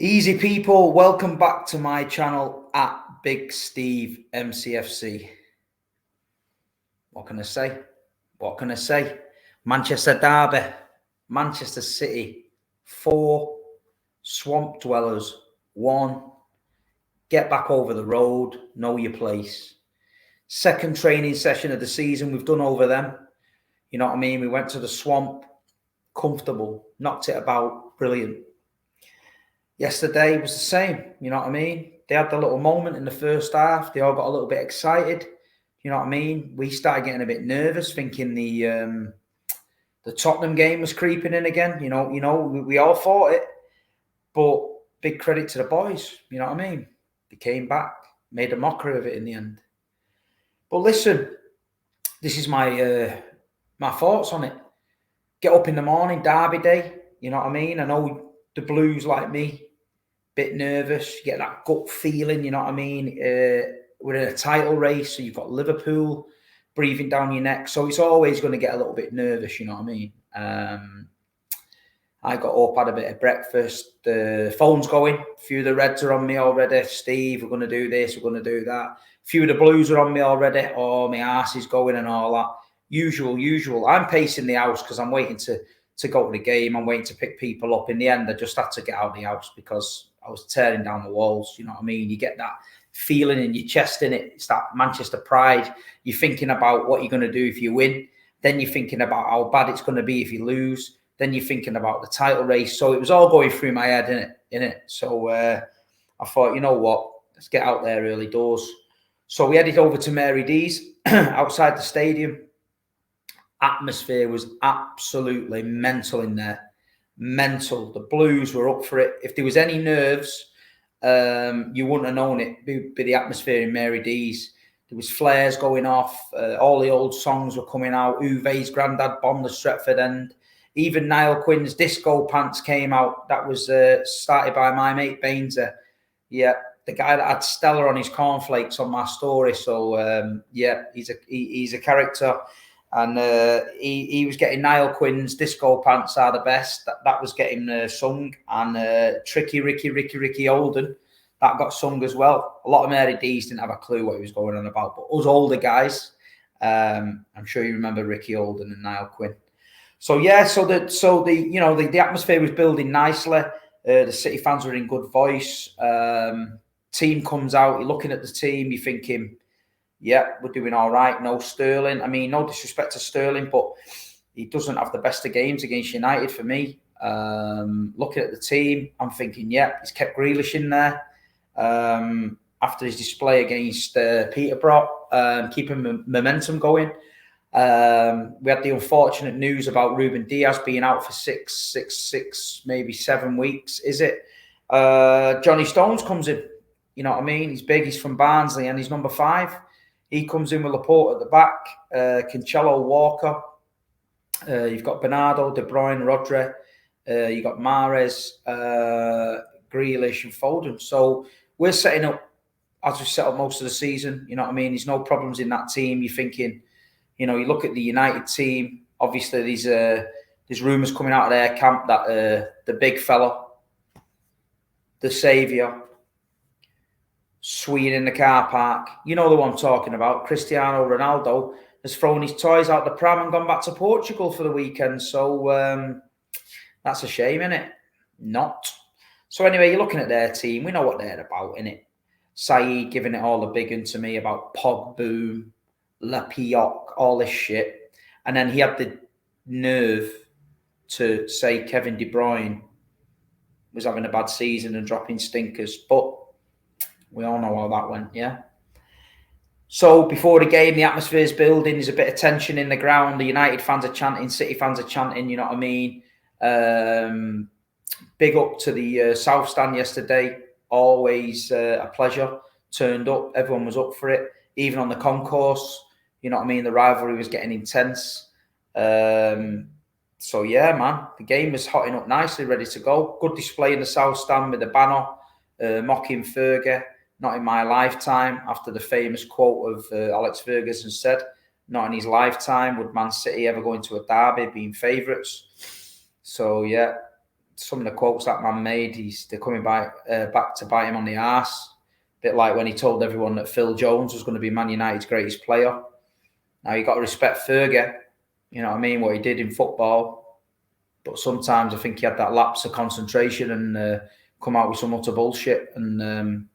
Easy people, welcome back to my channel at Big Steve MCFC. What can I say? What can I say? Manchester Derby, Manchester City, 4, Swamp Dwellers, 1. Get back over the road, know your place. Second training session of the season, we've done over them. You know what I mean? We went to the Swamp, comfortable, knocked it about, brilliant. Yesterday was the same, you know what I mean? They had the little moment in the first half. They all got a little bit excited. You know what I mean? We started getting a bit nervous, thinking the Tottenham game was creeping in again. You know, we all thought it. But big credit to the boys, you know what I mean? They came back, made a mockery of it in the end. But listen, this is my thoughts on it. Get up in the morning, Derby day, you know what I mean? I know the Blues, like me, bit nervous. You get that gut feeling, you know what I mean? We're in a title race, so you've got Liverpool breathing down your neck. So it's always going to get a little bit nervous, you know what I mean? I got up, had a bit of breakfast. The phone's going. A few of the Reds are on me already. Steve, we're going to do this, we're going to do that. A few of the Blues are on me already. Oh, my arse is going and all that. Usual. I'm pacing the house because I'm waiting to go to the game. I'm waiting to pick people up. In the end, I just had to get out of the house because I was tearing down the walls. You know what I mean? You get that feeling in your chest, in it. It's that Manchester pride. You're thinking about what you're going to do if you win. Then you're thinking about how bad it's going to be if you lose. Then you're thinking about the title race. So it was all going through my head, innit? So I thought, you know what? Let's get out there early doors. So we headed over to Mary D's outside the stadium. Atmosphere was absolutely mental in there. Mental. The Blues were up for it. If there was any nerves, you wouldn't have known it. It'd be the atmosphere in Mary D's. There was flares going off. All the old songs were coming out. Uwe's Grandad bombed the Stretford End. Even Niall Quinn's Disco Pants came out. That was started by my mate Bainzer. Yeah, the guy that had Stella on his cornflakes on my story. So yeah, he's a character. And he was getting Niall Quinn's Disco Pants Are the Best. That was getting sung. And Tricky Ricky Olden, that got sung as well. A lot of Mary D's didn't have a clue what he was going on about. But us older guys, I'm sure you remember Ricky Olden and Niall Quinn. So yeah, so the atmosphere was building nicely. The City fans were in good voice. Team comes out, you're looking at the team, you're thinking, yeah, we're doing all right. No Sterling. I mean, no disrespect to Sterling, but he doesn't have the best of games against United for me. Looking at the team, I'm thinking, yeah, he's kept Grealish in there after his display against Peterborough, keeping momentum going. We had the unfortunate news about Ruben Diaz being out for six, maybe 7 weeks. Is it? Johnny Stones comes in. You know what I mean? He's big. He's from Barnsley and he's number 5. He comes in with Laporte at the back. Cancelo, Walker. You've got Bernardo, De Bruyne, Rodri. You've got Mahrez, Grealish and Foden. So we're setting up as we set up most of the season. You know what I mean? There's no problems in that team. You're thinking, you know, you look at the United team. Obviously, there's rumours coming out of their camp that the big fella, the saviour, swinging in the car park, you know the one I'm talking about, Cristiano Ronaldo, has thrown his toys out the pram and gone back to Portugal for the weekend. So that's a shame, isn't it? Not. So anyway, you're looking at their team. We know what they're about, innit? Saeed giving it all a big one to me about Pogba, Lapioc, all this shit. And then he had the nerve to say Kevin De Bruyne was having a bad season and dropping stinkers. But we all know how that went, yeah? So before the game, the atmosphere is building. There's a bit of tension in the ground. The United fans are chanting. City fans are chanting, you know what I mean? Big up to the South Stand yesterday. Always a pleasure. Turned up. Everyone was up for it. Even on the concourse, you know what I mean? The rivalry was getting intense. So, yeah, man. The game was hotting up nicely, ready to go. Good display in the South Stand with the banner, mocking Fergie. Not in my lifetime, after the famous quote of Alex Ferguson said, not in his lifetime would Man City ever go into a derby being favourites. So, yeah, some of the quotes that man made, they're coming back to bite him on the arse. A bit like when he told everyone that Phil Jones was going to be Man United's greatest player. Now, you got to respect Fergie, you know what I mean, what he did in football. But sometimes I think he had that lapse of concentration and come out with some utter bullshit. And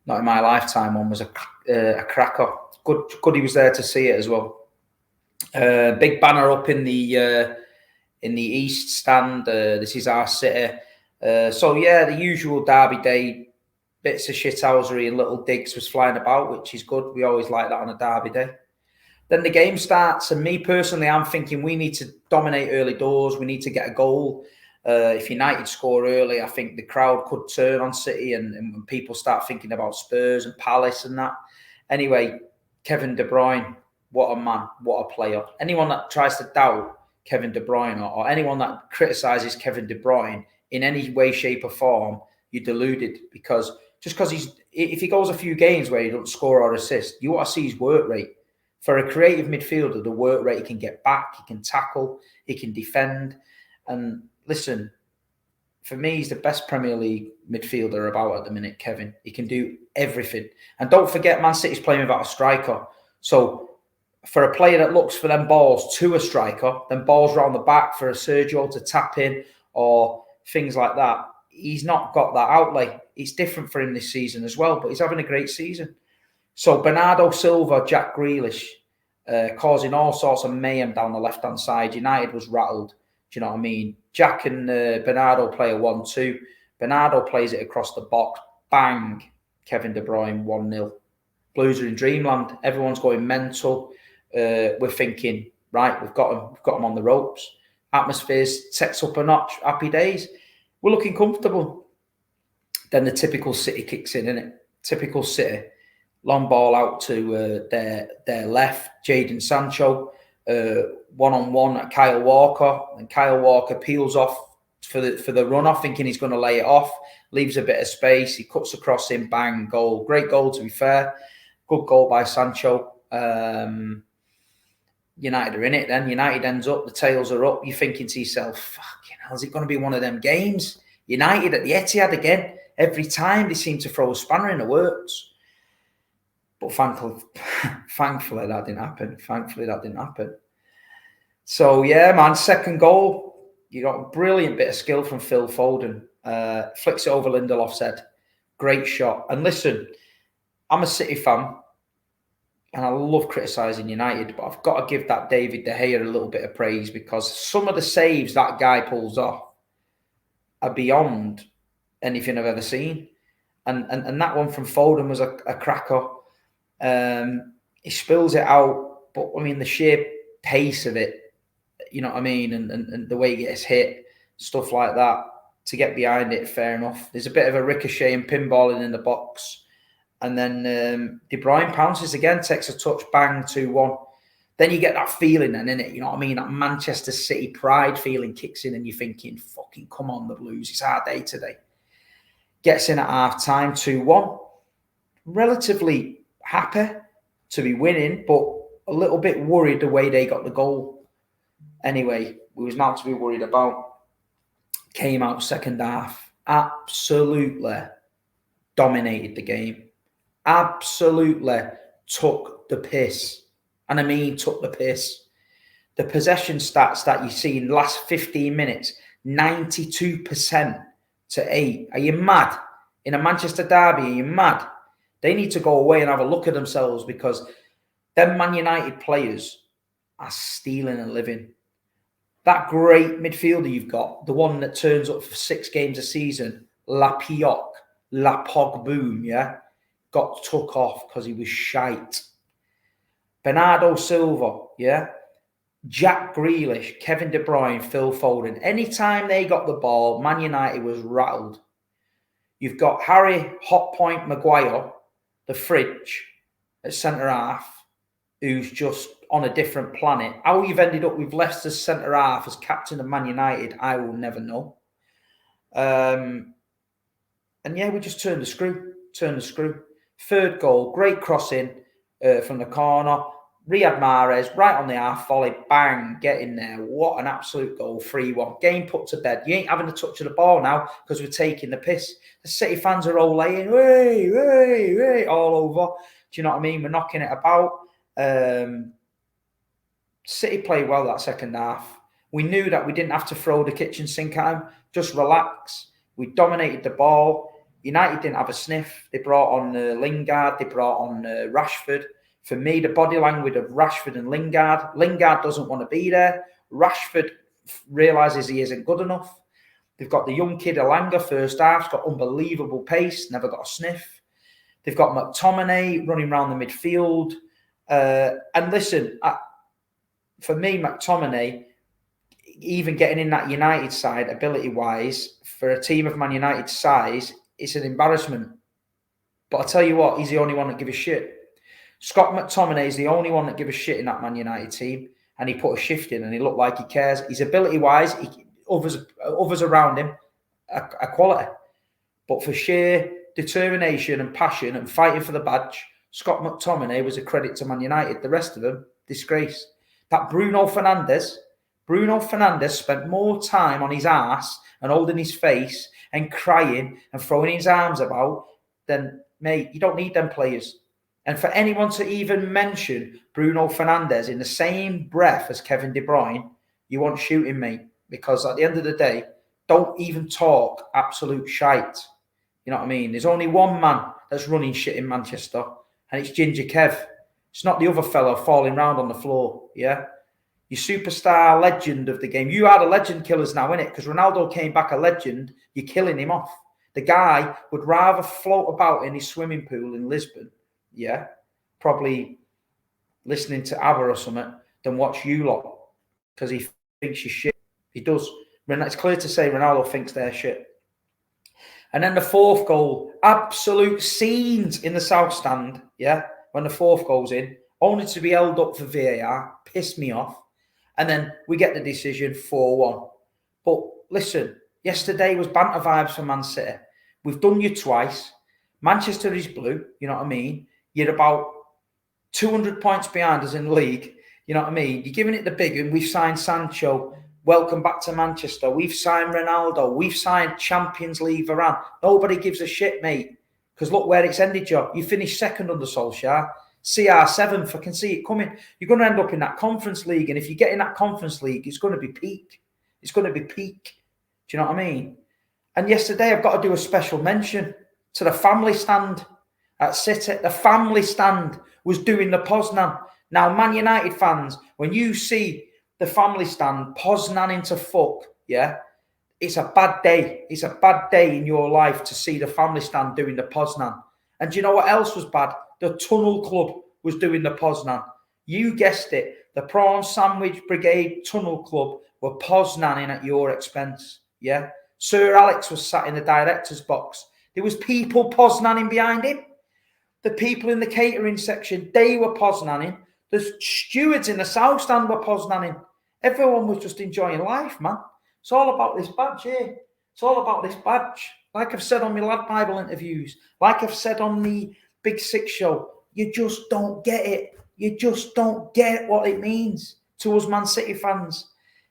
not in my lifetime, one was a cracker. Good he was there to see it as well. Big banner up in the East stand. This is our city. So, yeah, the usual Derby Day, bits of shithousery and little digs was flying about, which is good. We always like that on a Derby Day. Then the game starts, and me personally, I'm thinking we need to dominate early doors. We need to get a goal. If United score early, I think the crowd could turn on City and people start thinking about Spurs and Palace and that. Anyway, Kevin De Bruyne, what a man, what a player. Anyone that tries to doubt Kevin De Bruyne or anyone that criticises Kevin De Bruyne in any way, shape or form, you're deluded, because just because if he goes a few games where he doesn't score or assist, you want to see his work rate. For a creative midfielder, the work rate, he can get back, he can tackle, he can defend. And listen, for me, he's the best Premier League midfielder about at the minute, Kevin. He can do everything. And don't forget, Man City's playing without a striker. So for a player that looks for them balls to a striker, then balls round the back for a Sergio to tap in or things like that, he's not got that outlay. It's different for him this season as well, but he's having a great season. So Bernardo Silva, Jack Grealish, causing all sorts of mayhem down the left-hand side. United was rattled. Do you know what I mean? Jack and Bernardo play a 1-2. Bernardo plays it across the box. Bang! Kevin De Bruyne, 1-0. Blues are in dreamland. Everyone's going mental. We're thinking, right, we've got them on the ropes. Atmospheres sets up a notch. Happy days. We're looking comfortable. Then the typical City kicks in, innit? Typical City. Long ball out to their left, Jadon Sancho, one-on-one at Kyle Walker, and Kyle Walker peels off for the run-off, thinking he's going to lay it off, leaves a bit of space, he cuts across him, bang, goal. Great goal, to be fair. Good goal by Sancho. United are in it then. United ends up, the tails are up. You're thinking to yourself, fucking hell, is it going to be one of them games? United at the Etihad again. Every time they seem to throw a spanner in the works. But thankfully that didn't happen. So, yeah, man, second goal. You got a brilliant bit of skill from Phil Foden. Flicks it over Lindelof's head. Great shot. And listen, I'm a City fan and I love criticising United, but I've got to give that David De Gea a little bit of praise, because some of the saves that guy pulls off are beyond anything I've ever seen. And that one from Foden was a cracker. He spills it out, but I mean the sheer pace of it, you know what I mean, and the way he gets hit, stuff like that, to get behind it, fair enough. There's a bit of a ricochet and pinballing in the box, and then De Bruyne pounces again, takes a touch, bang, 2-1. Then you get that feeling then, innit? You know what I mean? That Manchester City pride feeling kicks in, and you're thinking, fucking come on, the Blues, it's our day today. Gets in at half-time, 2-1. Relatively happy to be winning, but a little bit worried the way they got the goal. Anyway, we was not to be worried about. Came out second half, absolutely dominated the game. Absolutely took the piss. And I mean took the piss. The possession stats that you see in the last 15 minutes, 92% to 8. Are you mad? In a Manchester derby, are you mad? They need to go away and have a look at themselves, because them Man United players are stealing a living. That great midfielder you've got, the one that turns up for 6 games a season, La Pogboom, yeah, got took off because he was shite. Bernardo Silva, yeah, Jack Grealish, Kevin De Bruyne, Phil Foden. Anytime they got the ball, Man United was rattled. You've got Harry Hot Point Maguire, the fridge, at centre-half, who's just on a different planet. How you've ended up with Leicester's centre-half as captain of Man United, I will never know. And yeah, we just turned the screw. Third goal, great crossing from the corner. Riyad Mahrez, right on the half volley, bang, get in there. What an absolute goal, 3-1. Game put to bed. You ain't having a touch of the ball now because we're taking the piss. The City fans are all laying, way, all over. Do you know what I mean? We're knocking it about. City played well that second half. We knew that we didn't have to throw the kitchen sink at them. Just relax. We dominated the ball. United didn't have a sniff. They brought on Lingard. They brought on Rashford. For me, the body language of Rashford and Lingard doesn't want to be there. Rashford realises he isn't good enough. They've got the young kid Elanga first half. He's got unbelievable pace. Never got a sniff. They've got McTominay running around the midfield. And listen, for me, McTominay, even getting in that United side, ability-wise, for a team of Man United's size, it's an embarrassment. But I'll tell you what, he's the only one that gives a shit. Scott McTominay is the only one that gives a shit in that Man United team, and he put a shift in, and he looked like he cares. His ability-wise, others around him are quality. But for sheer determination and passion and fighting for the badge, Scott McTominay was a credit to Man United. The rest of them, disgrace. That Bruno Fernandes spent more time on his ass and holding his face and crying and throwing his arms about than, mate, you don't need them players. And for anyone to even mention Bruno Fernandes in the same breath as Kevin De Bruyne, you want shooting, mate. Because at the end of the day, don't even talk absolute shite. You know what I mean? There's only one man that's running shit in Manchester, and it's Ginger Kev. It's not the other fella falling round on the floor, yeah? You superstar legend of the game. You are the legend killers now, innit? Because Ronaldo came back a legend. You're killing him off. The guy would rather float about in his swimming pool in Lisbon, yeah, probably listening to ABBA or something, than watch you lot because he thinks you're shit. He does. It's clear to say Ronaldo thinks they're shit. And then the fourth goal, absolute scenes in the South Stand, yeah, when the fourth goal's in, only to be held up for VAR, pissed me off. And then we get the decision 4-1. But listen, yesterday was banter vibes for Man City. We've done you twice. Manchester is blue, you know what I mean? You're about 200 points behind us in the league, you know what I mean? You're giving it the big one. We've signed Sancho. Welcome back to Manchester. We've signed Ronaldo. We've signed Champions League Varane. Nobody gives a shit, mate. Because look where it's ended, Joe. You finished second under Solskjaer. CR7, I can see it coming. You're going to end up in that Conference League. And if you get in that Conference League, it's going to be peak. It's going to be peak. Do you know what I mean? And yesterday, I've got to do a special mention to the family stand at City. The family stand was doing the Poznan. Now, Man United fans, when you see the family stand Poznan into fuck, yeah, it's a bad day. It's a bad day in your life to see the family stand doing the Poznan. And do you know what else was bad? The Tunnel Club was doing the Poznan. You guessed it. The Prawn Sandwich Brigade Tunnel Club were Poznaning at your expense. Yeah. Sir Alex was sat in the director's box. There was people Poznaning behind him. The people in the catering section, they were Poznaning. The stewards in the South Stand were Poznaning. Everyone was just enjoying life, man. It's all about this badge here. It's all about this badge. Like I've said on my Lad Bible interviews, like I've said on the Big Six show, you just don't get it. You just don't get what it means to us Man City fans.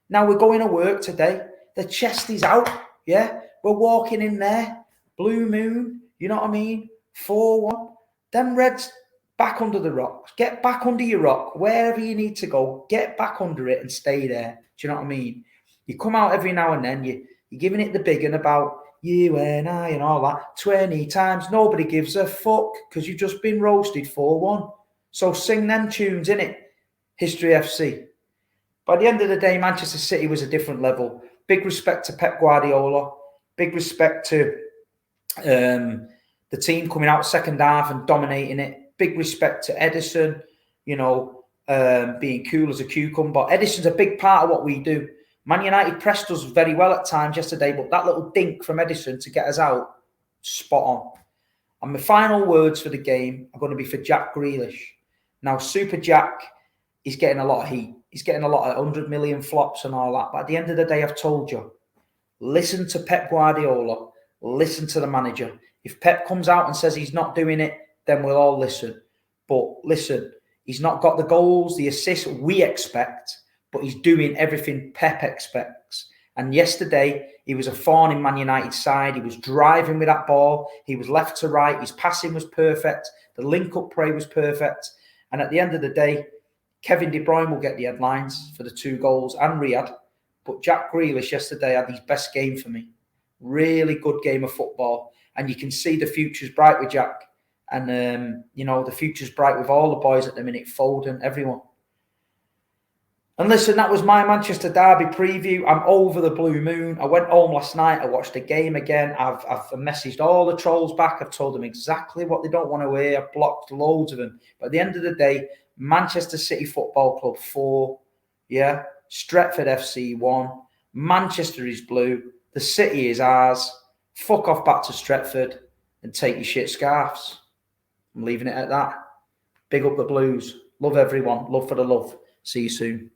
Now we're going to work today. The chest is out, yeah? We're walking in there. Blue moon, you know what I mean? 4-1. Them Reds back under the rocks. Get back under your rock. Wherever you need to go, get back under it and stay there. Do you know what I mean? You come out every now and then, you're giving it the big one about you and I and all that 20 times. Nobody gives a fuck because you've just been roasted 4-1. So sing them tunes, innit? History FC. By the end of the day, Manchester City was a different level. Big respect to Pep Guardiola. Big respect to the team coming out second half and dominating it. Big respect to Edison, you know, being cool as a cucumber. Edison's a big part of what we do. Man United pressed us very well at times yesterday, but that little dink from Edison to get us out, spot on. And my final words for the game are going to be for Jack Grealish. Now, Super Jack is getting a lot of heat. He's getting a lot of 100 million flops and all that. But at the end of the day, I've told you, listen to Pep Guardiola. Listen to the manager. If Pep comes out and says he's not doing it, then we'll all listen. But listen, He's not got the goals, the assists we expect, but he's doing everything Pep expects. And yesterday, he was a thorn in Man United's side. He was driving with that ball. He was left to right. His passing was perfect. The link-up play was perfect. And at the end of the day, Kevin De Bruyne will get the headlines for the 2 goals and Riyad. But Jack Grealish yesterday had his best game for me. Really good game of football. And you can see the future's bright with Jack. And, the future's bright with all the boys at the minute, Foden, everyone. And listen, that was my Manchester Derby preview. I'm over the blue moon. I went home last night. I watched the game again. I've messaged all the trolls back. I've told them exactly what they don't want to hear. I've blocked loads of them. But at the end of the day, Manchester City Football Club 4. Yeah. Stretford FC 1. Manchester is blue. The city is ours. Fuck off back to Stretford and take your shit scarves. I'm leaving it at that. Big up the Blues. Love everyone. Love for the love. See you soon.